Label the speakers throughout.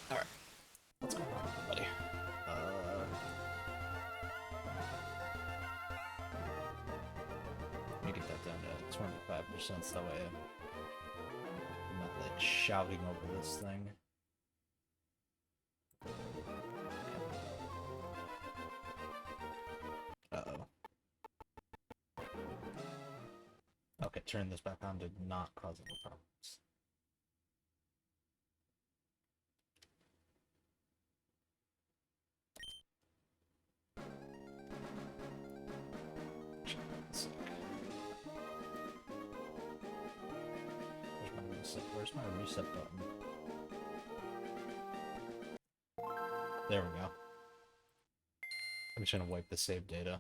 Speaker 1: Alright. What's going on, everybody? Let me get that down to 25% so that way I'm not like shouting over this thing. Uh-oh. Okay, turn this back on did not cause any problems. Where's my reset button? There we go. I'm just gonna wipe the save data.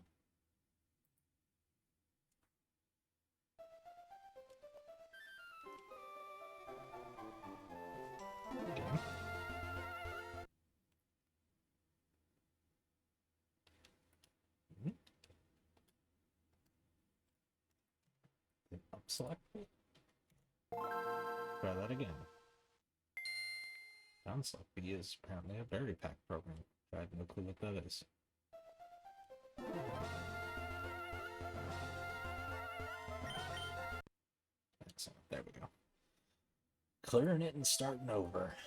Speaker 1: Okay. Up select. Try that again. Down select B is apparently a berry pack program. I have no clue what that is. Excellent. There we go. Clearing it and starting over.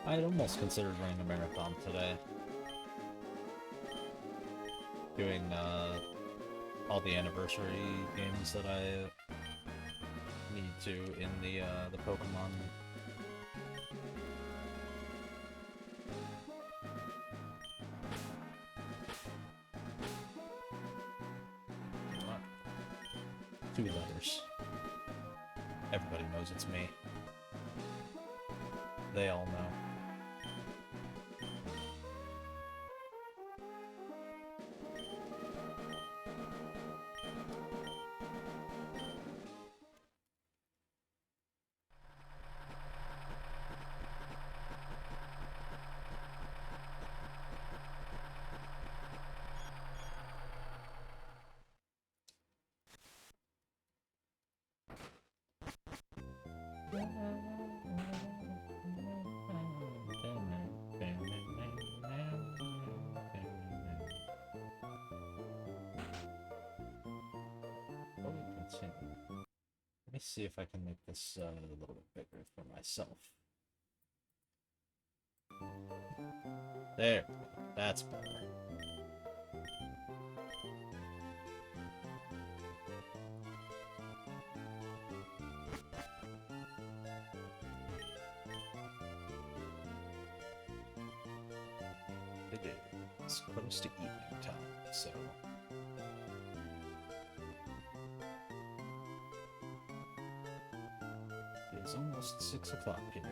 Speaker 1: I'd almost considered running a marathon today. Doing all the anniversary games that I need to in the Pokémon. What? 2 letters. Everybody knows it's me. They all know. Let me see if I can make this a little bit bigger for myself. There, that's better. It's close to evening time, so... It's almost 6 o'clock here.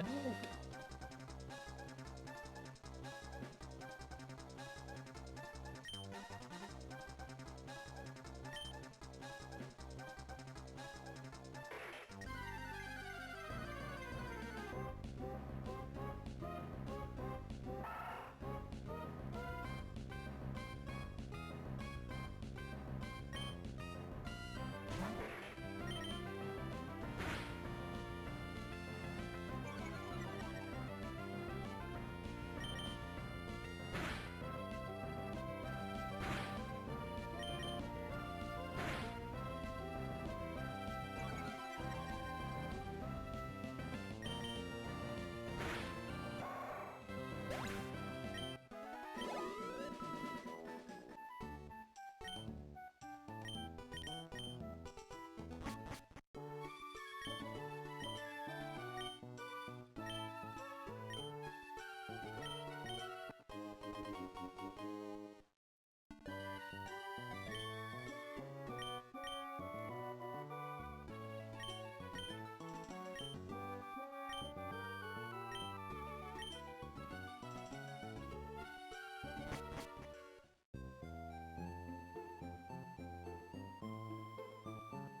Speaker 1: I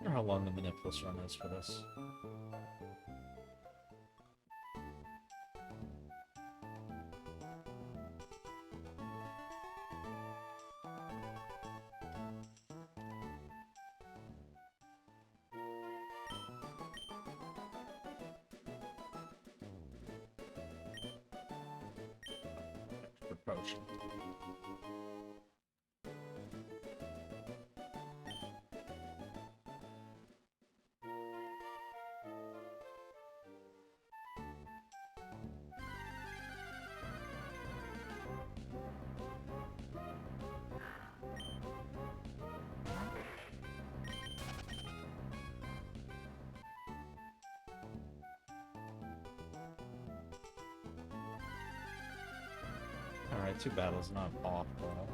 Speaker 1: wonder how long the Manipulus run is for this. The potion. Alright, 2 battles, not awful.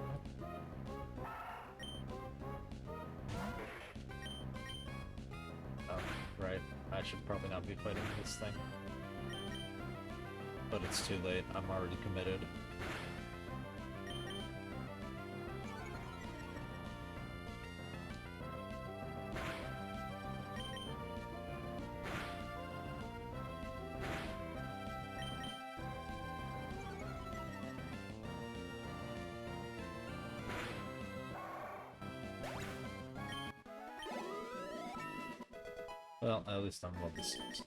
Speaker 1: Oh, right. I should probably not be fighting this thing. But it's too late, I'm already committed. Well, at least I'm level 6.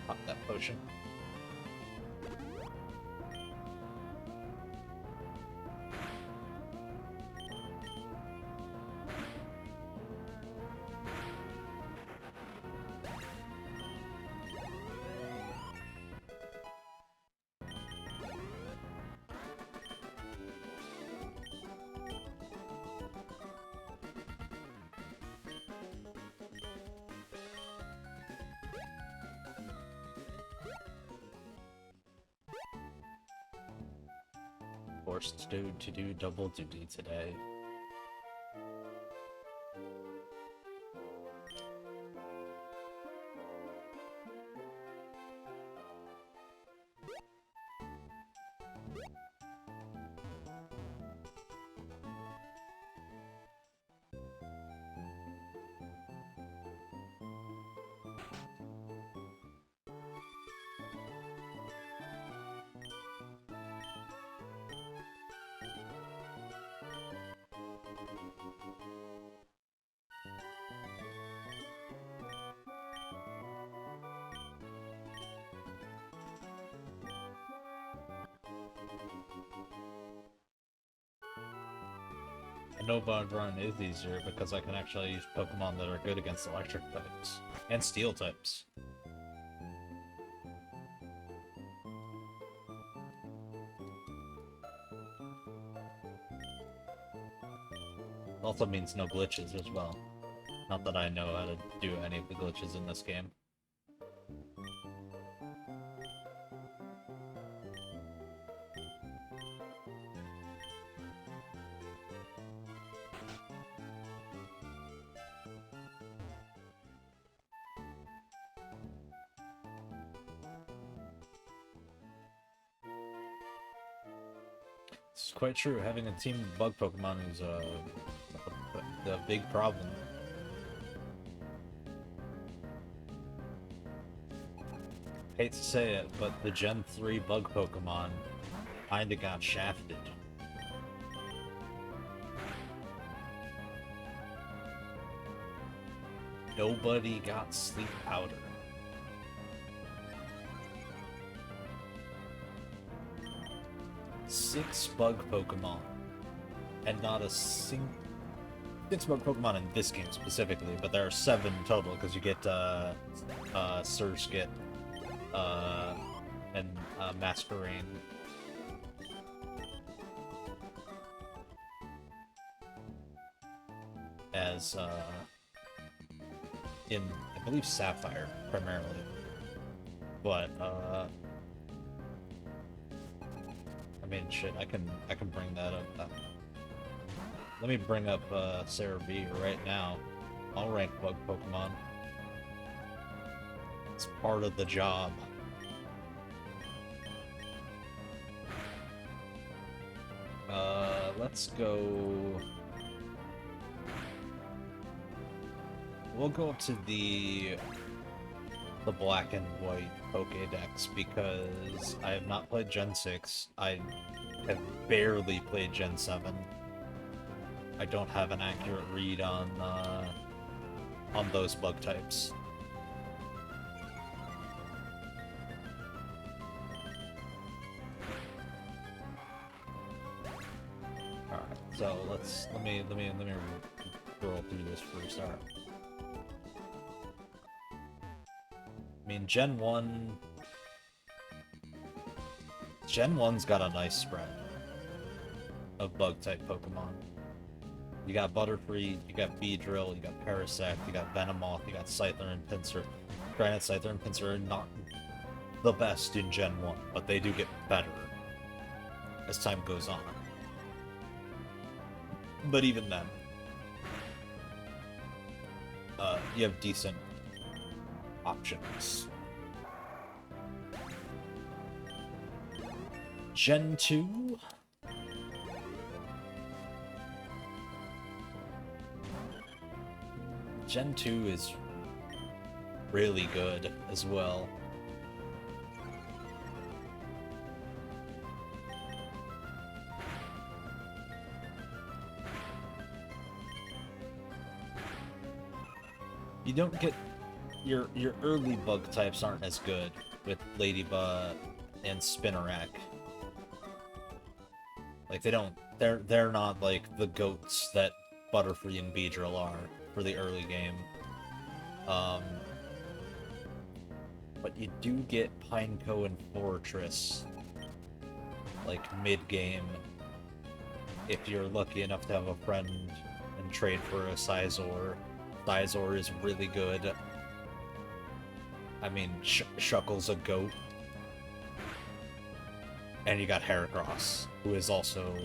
Speaker 1: Pop that potion. Forced to do double duty today. no bug run is easier because I can actually use Pokemon that are good against electric types and steel types. Also means no glitches as well. Not that I know how to do any of the glitches in this game. It's quite true. Having a team of bug Pokemon is a big problem. Hate to say it, but the Gen 3 bug Pokemon kinda got shafted. Nobody got Sleep Powder. Six bug Pokemon, and not a single... 6 bug Pokemon in this game specifically, but there are 7 total, because you get, Surskit, and, Masquerain. As, in, I believe, Sapphire, primarily. But, I mean, shit, I can bring that up. Let me bring up, Sarah B right now. I'll rank bug Pokemon. It's part of the job. Let's go... We'll go up to the black and white Pokédex because I have not played Gen 6. I have barely played Gen 7. I don't have an accurate read on those bug types. All right, so let me roll through this first. All right. I mean, Gen 1's got a nice spread of bug-type Pokemon. You got Butterfree, you got Beedrill, you got Parasect, you got Venomoth, you got Scyther and Pinsir. Granted, Scyther and Pinsir are not the best in Gen 1, but they do get better as time goes on. But even then, you have decent options. Gen 2? Gen 2 is really good as well. You don't get your early bug types aren't as good with Ladybug and Spinarak. Like they're not like the goats that Butterfree and Beedrill are for the early game. But you do get Pineco and Fortress like mid-game if you're lucky enough to have a friend and trade for a Scizor. Scizor is really good. I mean, Shuckle's a goat. And you got Heracross, who is also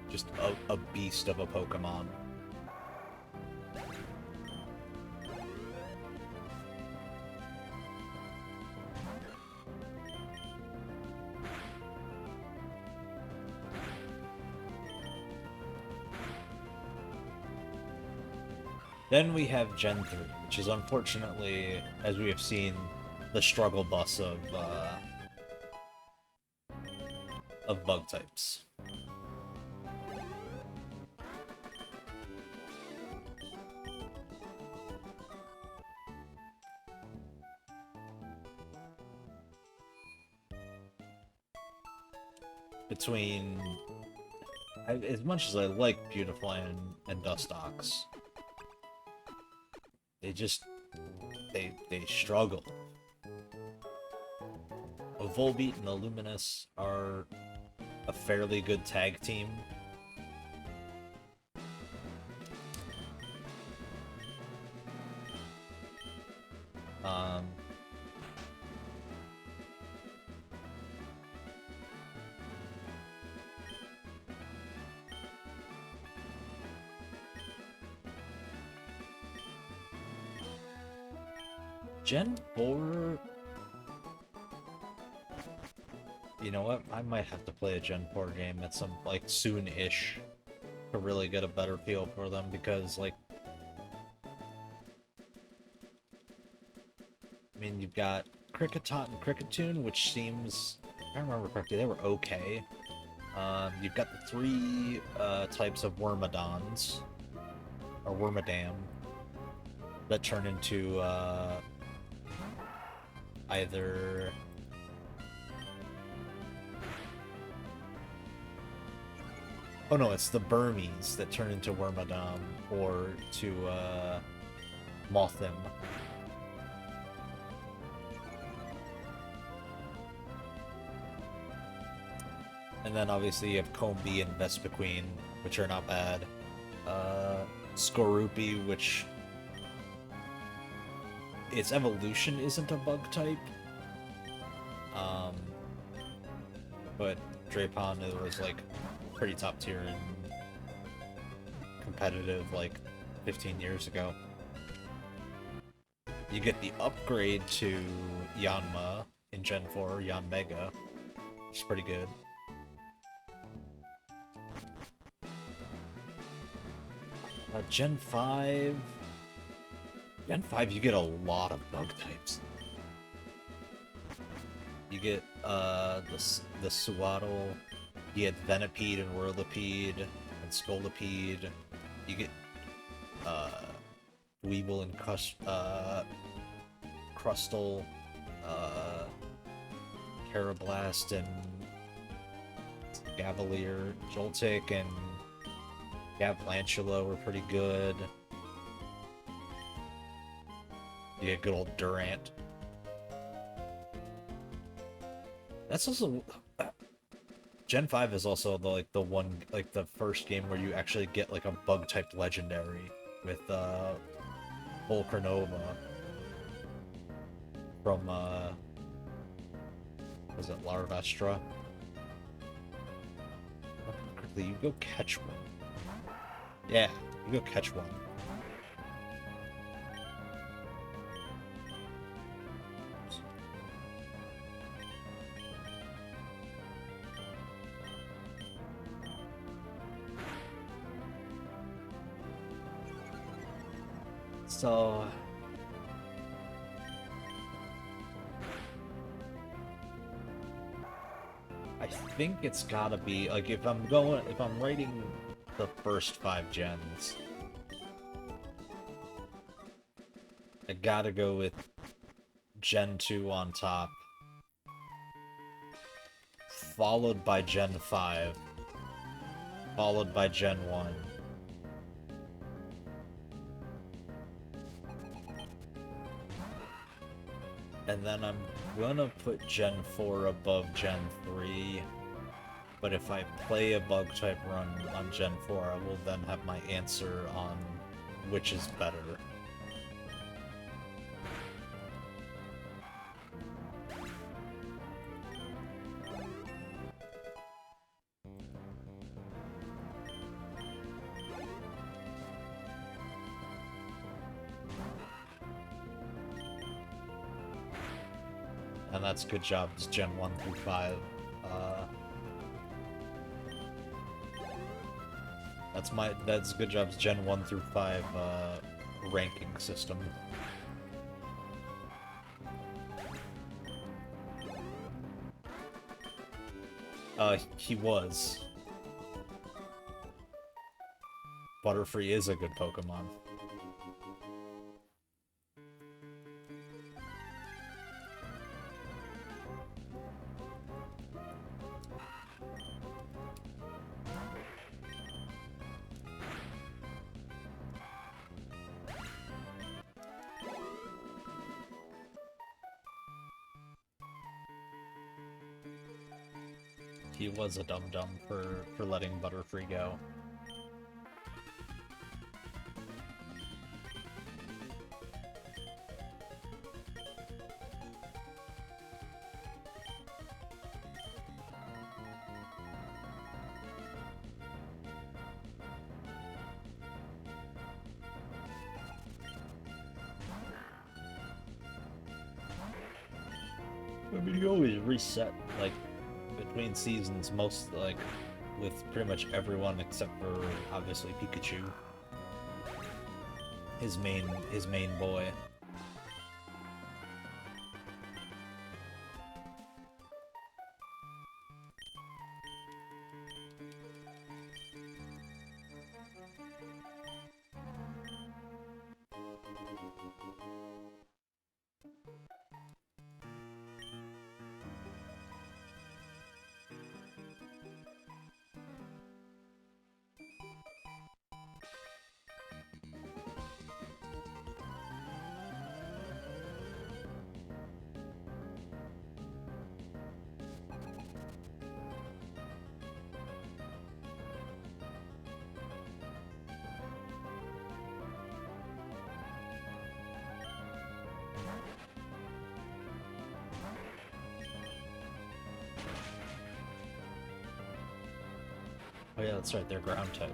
Speaker 1: just a beast of a Pokemon. Then we have Gen 3, which is unfortunately, as we have seen, the struggle bus of bug types. Between as much as I like Beautifly and Dustox, they just they struggle. A Volbeat and a Luminous are a fairly good tag team. Gen 4... You know what? I might have to play a Gen 4 game at some, like, soon-ish to really get a better feel for them, because, like... I mean, you've got Kricketot and Kricketune, which seems... If I remember correctly, they were okay. You've got the three types of Wormadons, or Wormadam, that turn into either... Oh no, it's the Burmese that turn into Wormadam, or to Mothim. And then obviously you have Combee and Vespiquen, which are not bad. Skorupi, which... its evolution isn't a bug type. But Drapon was like pretty top tier and competitive like 15 years ago. You get the upgrade to Yanma in Gen 4, Yanmega, which is pretty good. Gen 5... Gen 5, you get a lot of bug types. You get, the Sewaddle, you get Venipede and Whirlipede, and Scolipede. You get, Weeble and Crustle, Carablast and Gavalier, Joltik and Gavlantulo were pretty good. You get good old Durant. That's also... Gen 5 is also the first game where you actually get like a bug-type legendary with Volcranova from was it Larvastra? Quickly, you go catch one. Yeah, you go catch one. So I think it's gotta be like if I'm rating the first 5 gens, I gotta go with Gen 2 on top, followed by Gen 5, followed by Gen 1. And then I'm gonna put Gen 4 above Gen 3, but if I play a bug type run on Gen 4, I will then have my answer on which is better. And that's good jobs Gen 1 through 5. That's good jobs Gen 1 through 5 ranking system. He was. Butterfree is a good Pokemon. He was a dum-dum for letting Butterfree go. I mean, you always reset, like, between seasons, most, like, with pretty much everyone except for, obviously, Pikachu. His main boy. Oh yeah, that's right, they're ground type.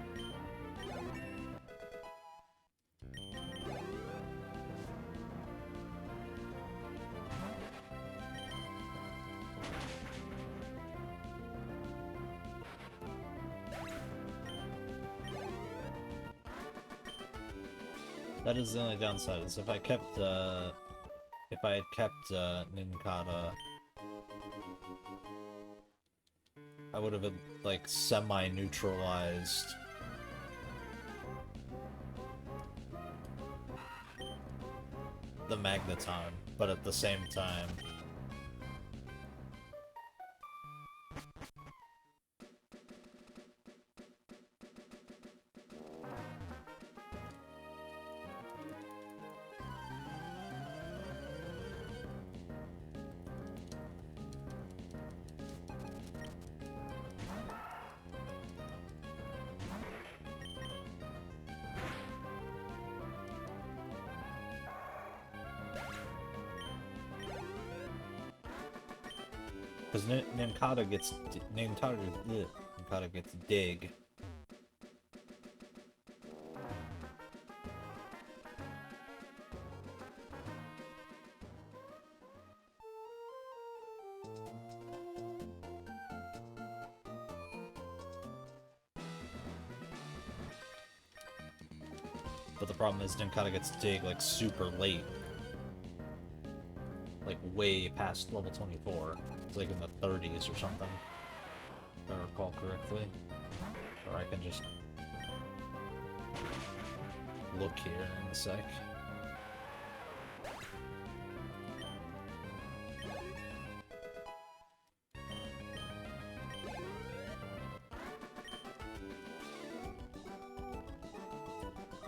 Speaker 1: That is the only downside, is if I had kept Nincada, I would have, like, semi-neutralized the Magneton, but at the same time... Because Nincada gets dig. But the problem is Nincada gets dig like super late. Like way past level 24. It's like in the 30s or something. If I recall correctly. Or I can just look here in a sec.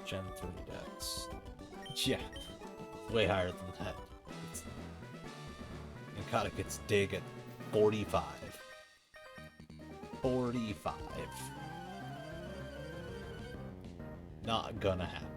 Speaker 1: Gen 3 decks. Yeah, way higher than that. Nincada gets dig at 45. 45. Not gonna happen.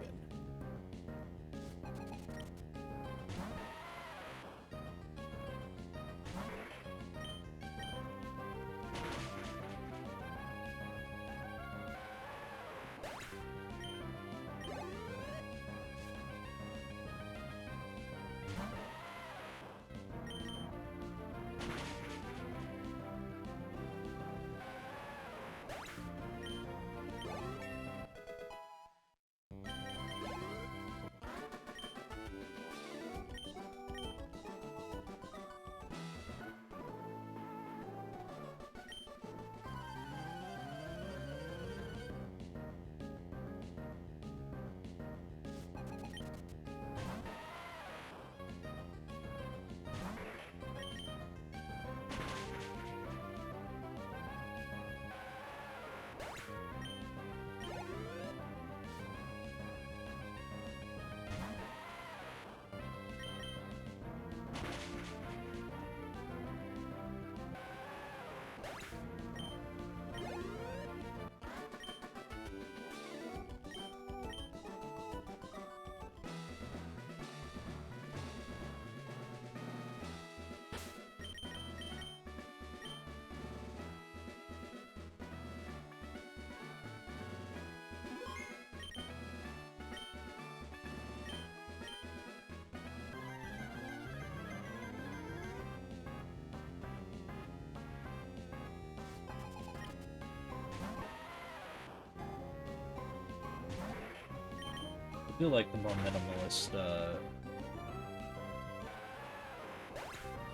Speaker 1: feel like the more minimalist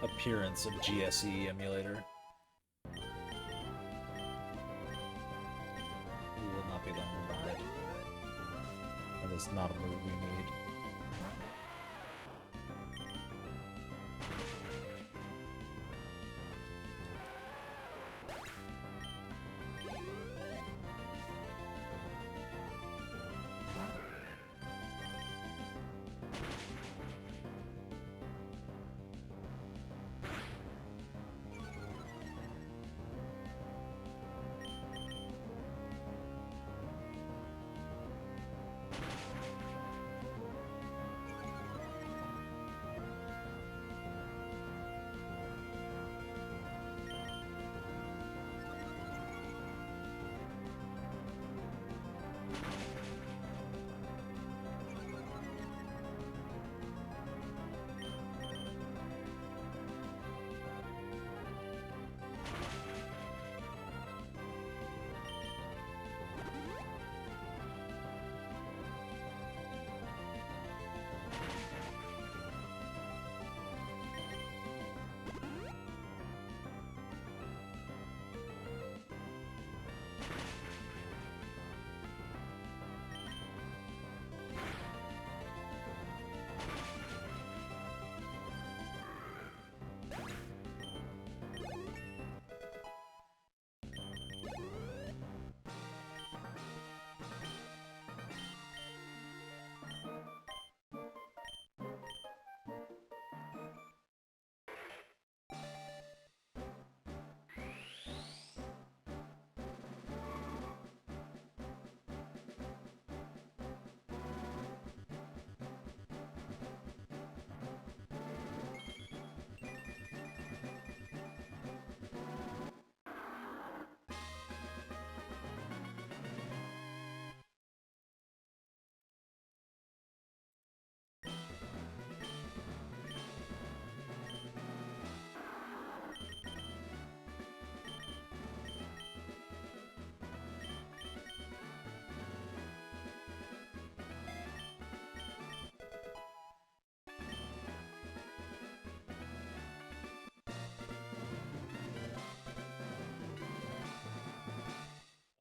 Speaker 1: appearance of GSE emulator. We will not be long to buy it. That is not a move we need.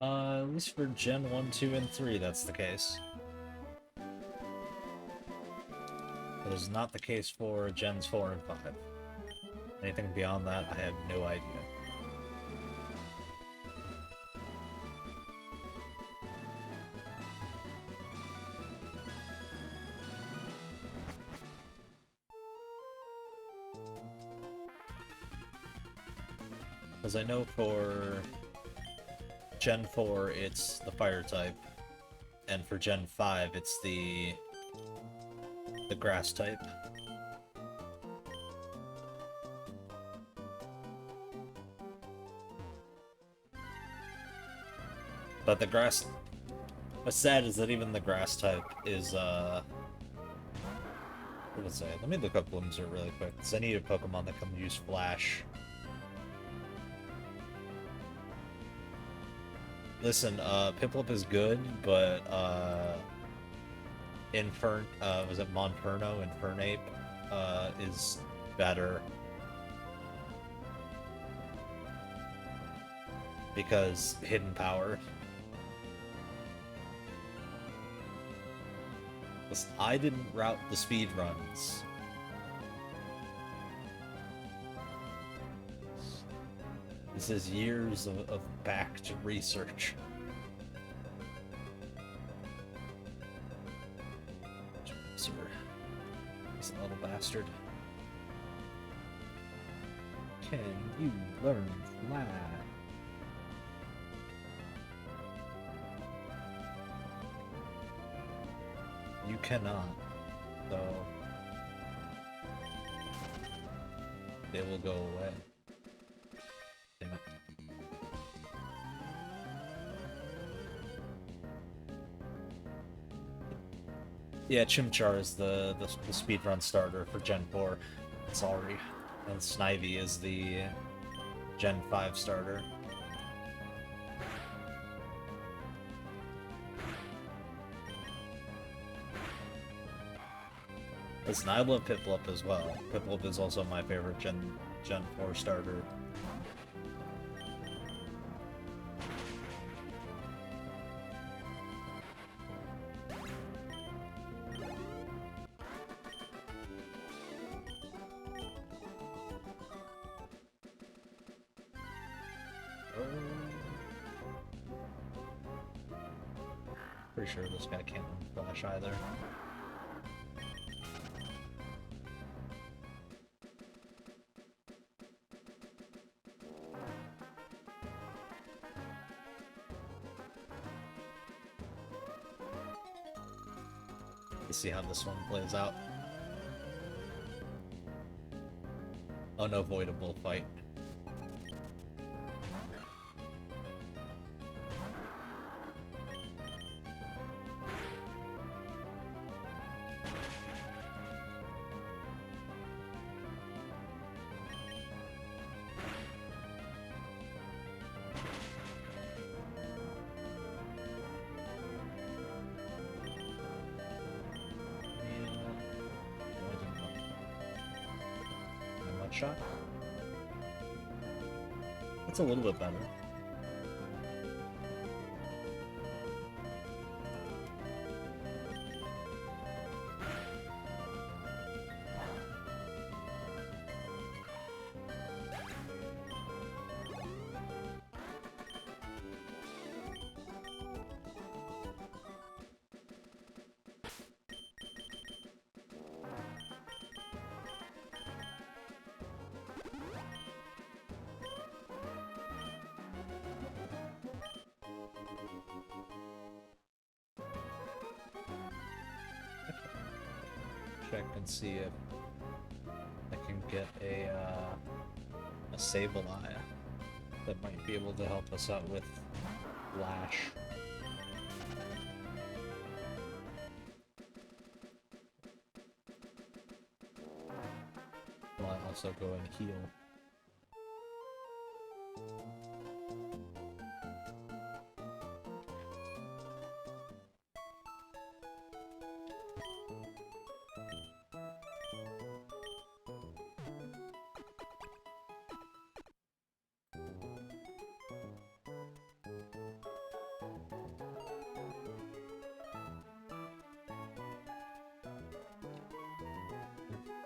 Speaker 1: At least for Gen 1, 2, and 3, that's the case. That is not the case for Gens 4 and 5. Anything beyond that, I have no idea. Because I know for Gen 4, it's the fire type, and for Gen 5, it's the grass type. But the grass... What's sad is that even the grass type is, what did it say? Let me look up Bloomzer really quick, because I need a Pokemon that can use Flash. Listen, Piplup is good, but, was it Monferno? Infernape, is better. Because hidden power. Listen, I didn't route the speed runs. This is years of backed research. Sir, he's a little bastard. Can you learn fly? You cannot, though. They will go away. Damn it. Yeah, Chimchar is the speedrun starter for Gen 4. Sorry. And Snivy is the Gen 5 starter. Listen, I love Piplup as well. Piplup is also my favorite Gen 4 starter. Pretty sure this guy can't flash either. Let's see how this one plays out. Unavoidable fight. Shot. That's a little bit better. Check and see if I can get a Sableye that might be able to help us out with Lash. Will I also go and heal?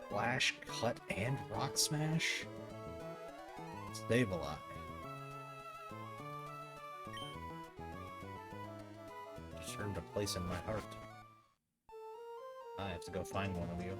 Speaker 1: Flash, Cut, and Rock Smash? Sableye. Just earned a place in my heart. I have to go find one of you.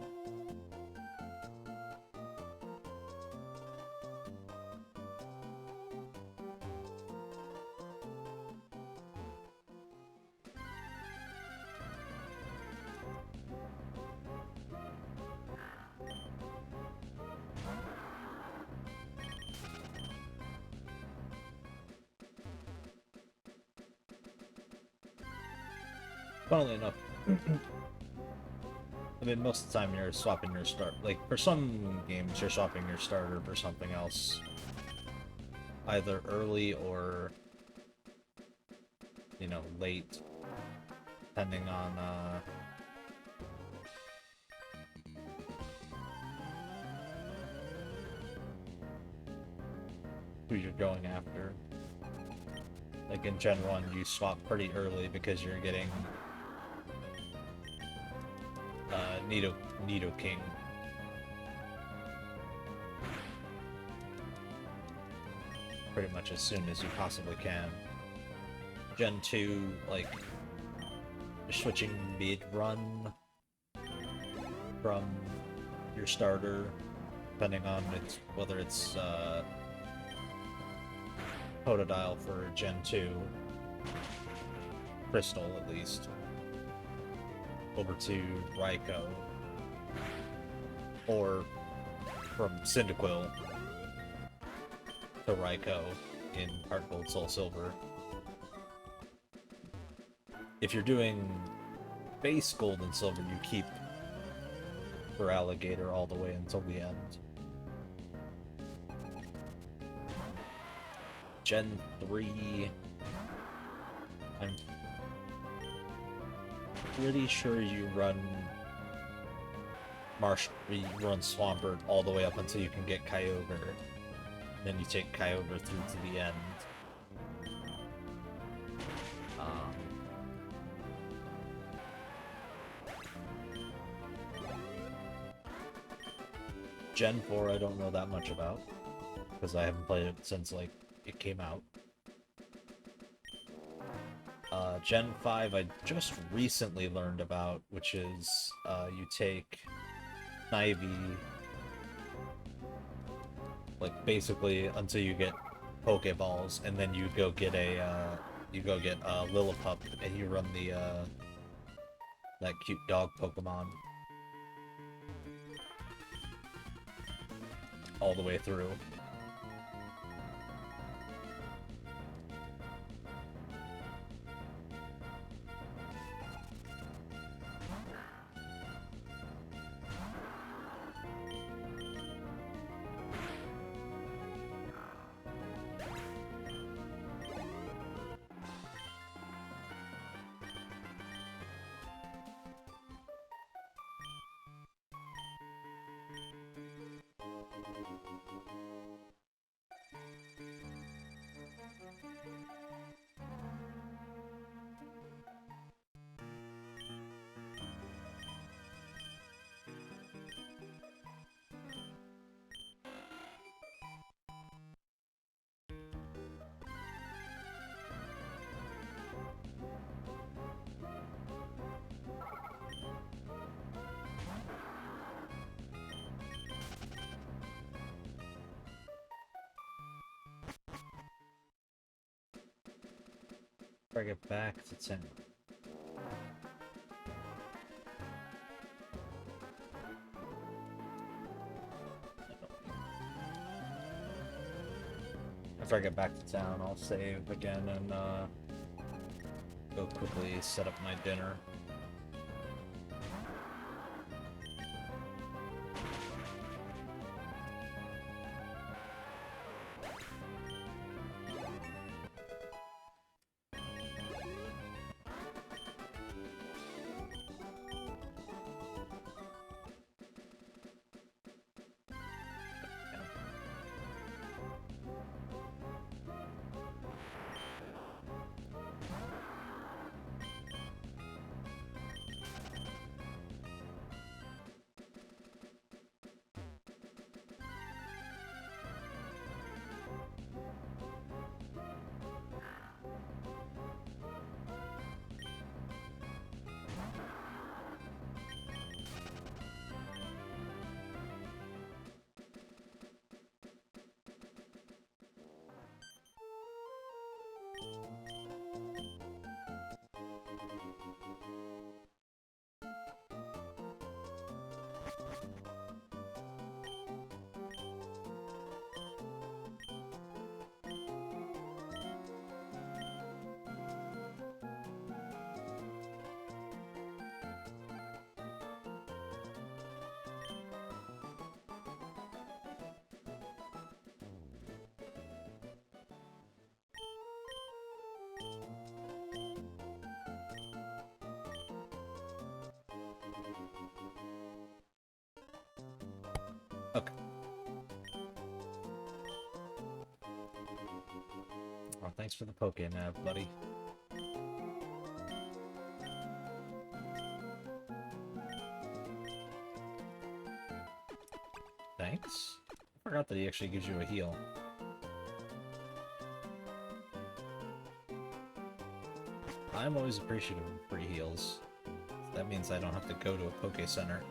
Speaker 1: Funnily enough, I mean, most of the time you're swapping your start. Like, for some games, you're swapping your starter for something else. Either early or, you know, late. Depending on, who you're going after. Like in Gen 1, you swap pretty early because you're getting Nidoking. Pretty much as soon as you possibly can. Gen 2, like, you're switching mid-run from your starter, depending on whether it's Totodile for Gen 2, Crystal at least, over to Raikou, or from Cyndaquil to Raikou in Heart Gold Soul Silver. If you're doing base Gold and Silver, you keep for Alligator all the way until the end. Gen 3, I'm pretty sure you run you run Swampert all the way up until you can get Kyogre. Then you take Kyogre through to the end. Um, Gen 4 I don't know that much about, because I haven't played it since, like, it came out. Gen 5 I just recently learned about, which is, you take Snivy, like, basically until you get Pokeballs, and then you go get Lillipup, and you run the, that cute dog Pokemon all the way through. Bring it back to 10. After I get back to town, I'll save again and go quickly set up my dinner. Okay. Well, thanks for the Pokénav, buddy. Thanks? I forgot that he actually gives you a heal. I'm always appreciative of free heals. That means I don't have to go to a Poké Center.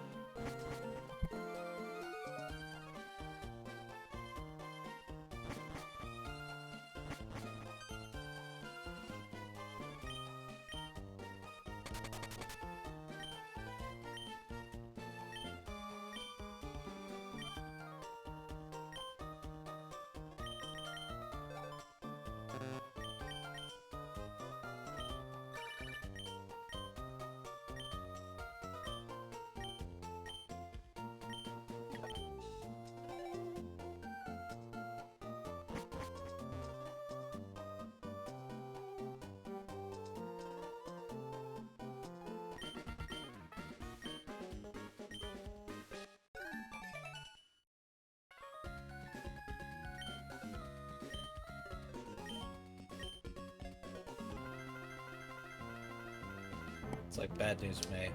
Speaker 1: like bad news for me.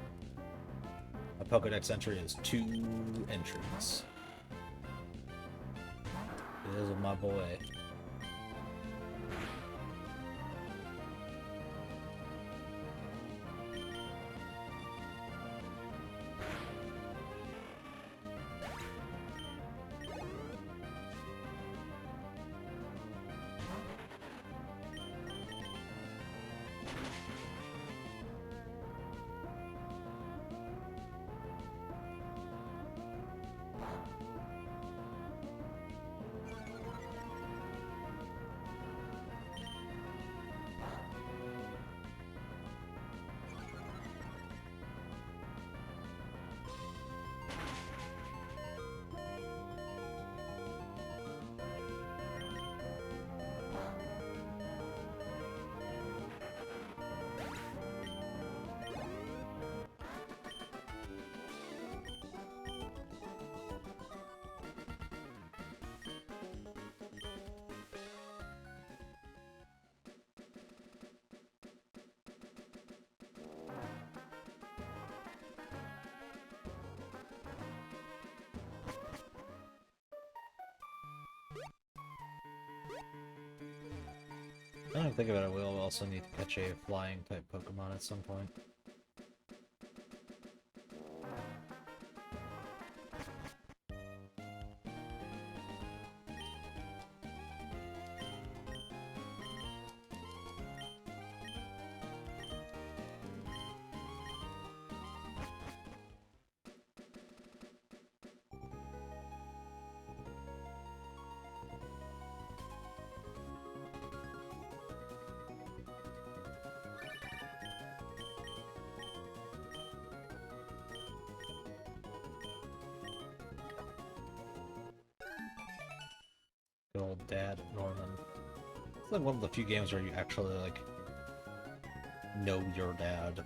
Speaker 1: My Pokedex entry is 2 entries. It is with my boy. I don't think about it, we'll also need to catch a flying type Pokemon at some point. Good old Dad Norman. It's like one of the few games where you actually, like, know your dad.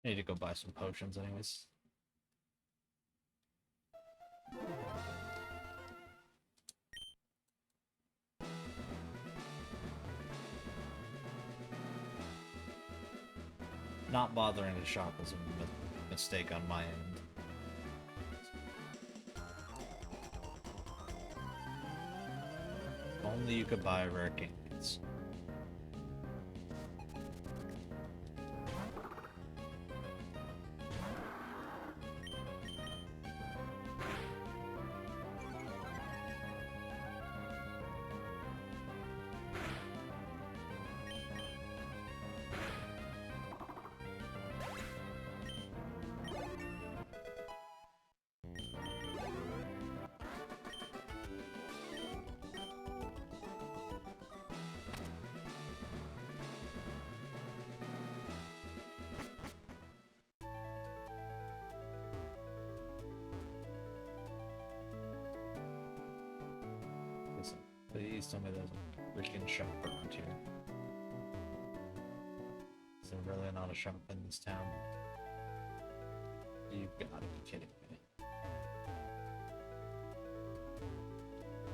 Speaker 1: I need to go buy some potions anyways. Not bothering to shop was a mistake on my end. If only you could buy rare candies. Listen, please tell me there's a freaking shop around here. Is there really not a shop in this town? You've got to be kidding me.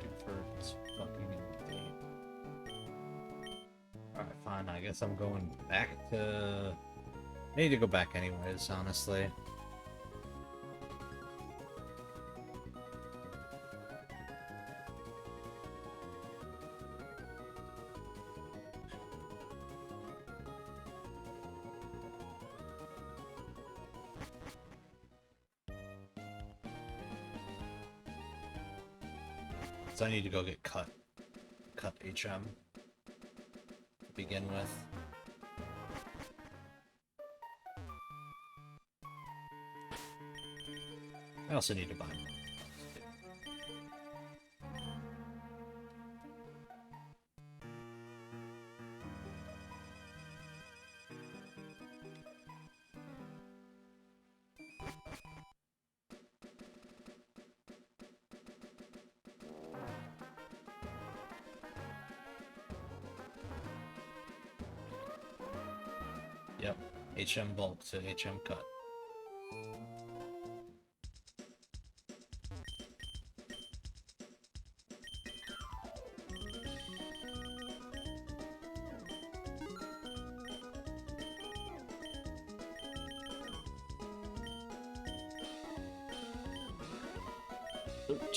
Speaker 1: Dude, is fucking indeed. Alright, fine. I guess I'm going back to... I need to go back anyways, honestly. So I need to go get cut HM to begin with. I also need to buy more. Yep, HM bulk to HM cut.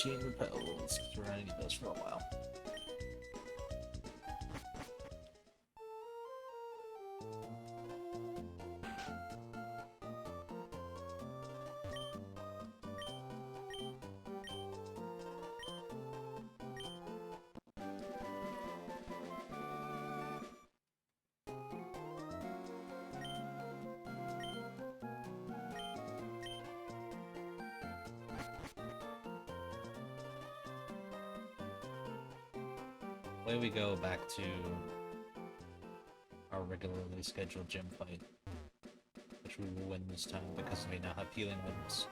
Speaker 1: Repels, because we're gonna need those for a while. Away we go back to our regularly scheduled gym fight, which we will win this time because we now have healing limbs.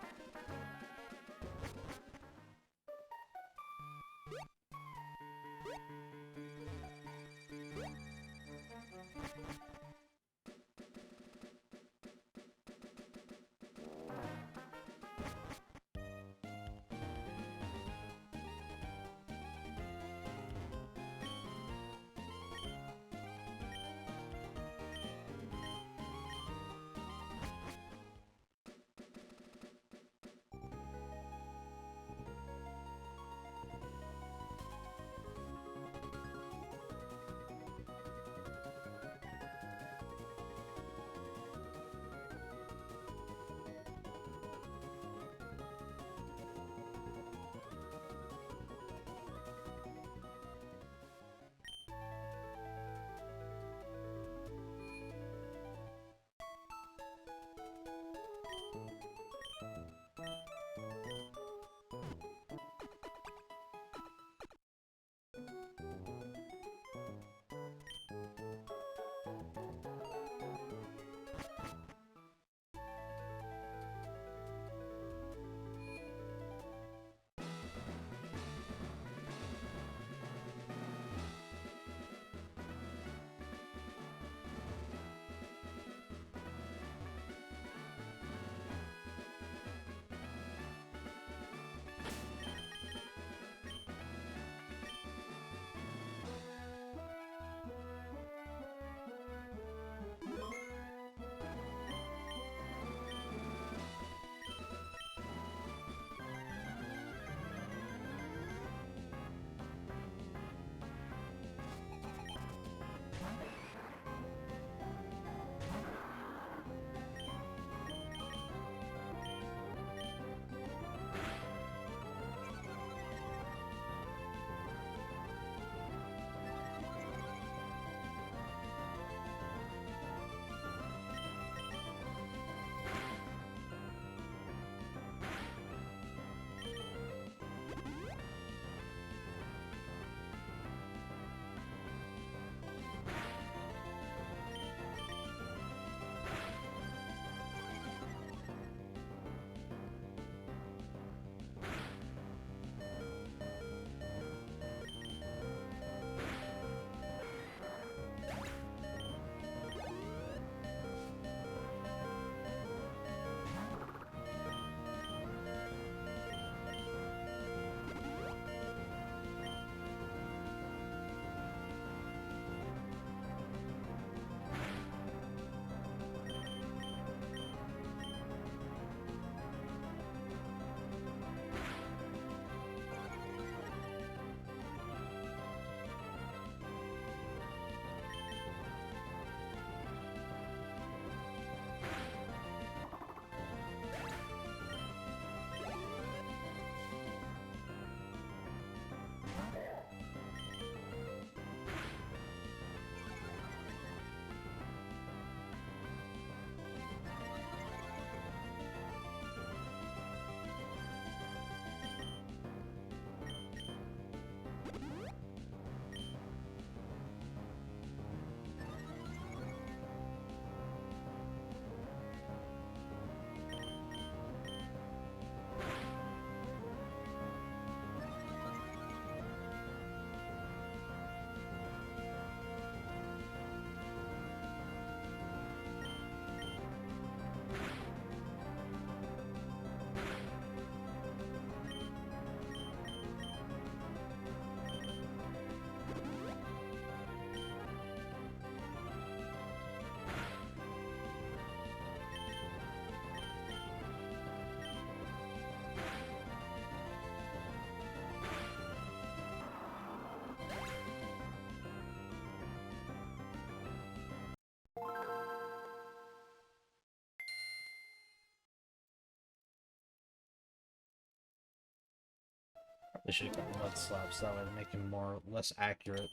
Speaker 1: They should have got mud slabs, that would make him less accurate.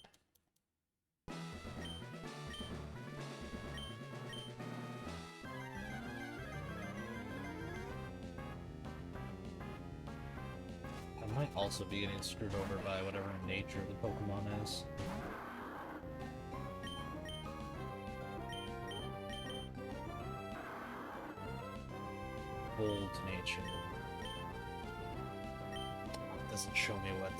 Speaker 1: I might also be getting screwed over by whatever nature the Pokemon is. Bold nature. It doesn't show me what,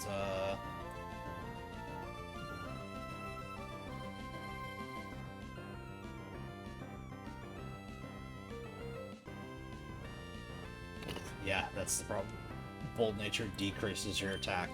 Speaker 1: yeah, that's the problem. Bold nature decreases your attack.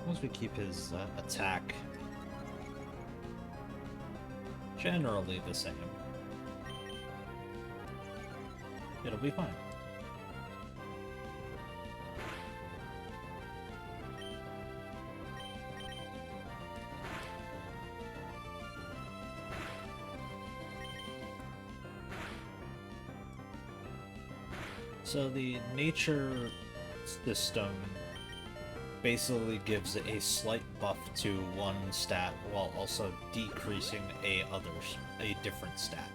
Speaker 1: Once we keep his attack generally the same, it'll be fine. So the nature system basically gives a slight buff to one stat while also decreasing a different stat.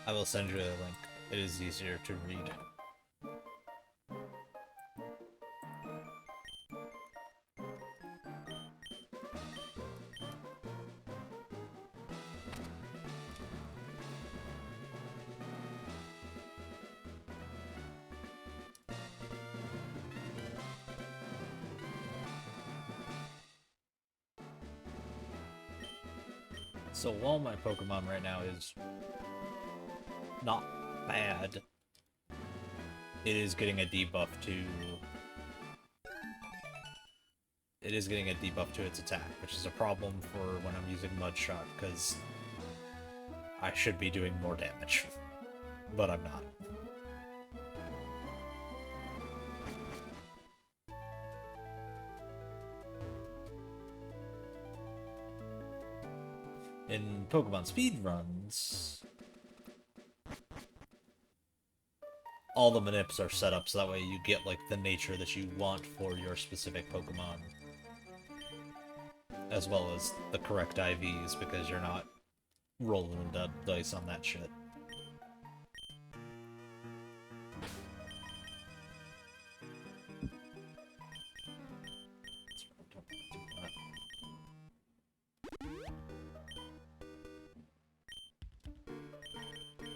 Speaker 1: I will send you a link. It is easier to read. So while my Pokemon right now is not bad, it is getting a debuff to it is getting a debuff to its attack, which is a problem for when I'm using Mud Shot, because I should be doing more damage, but I'm not. In Pokemon speedruns, all the manips are set up so that way you get like the nature that you want for your specific Pokemon, as well as the correct IVs, because you're not rolling the dice on that shit.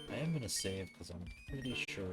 Speaker 1: I am gonna save because I'm pretty sure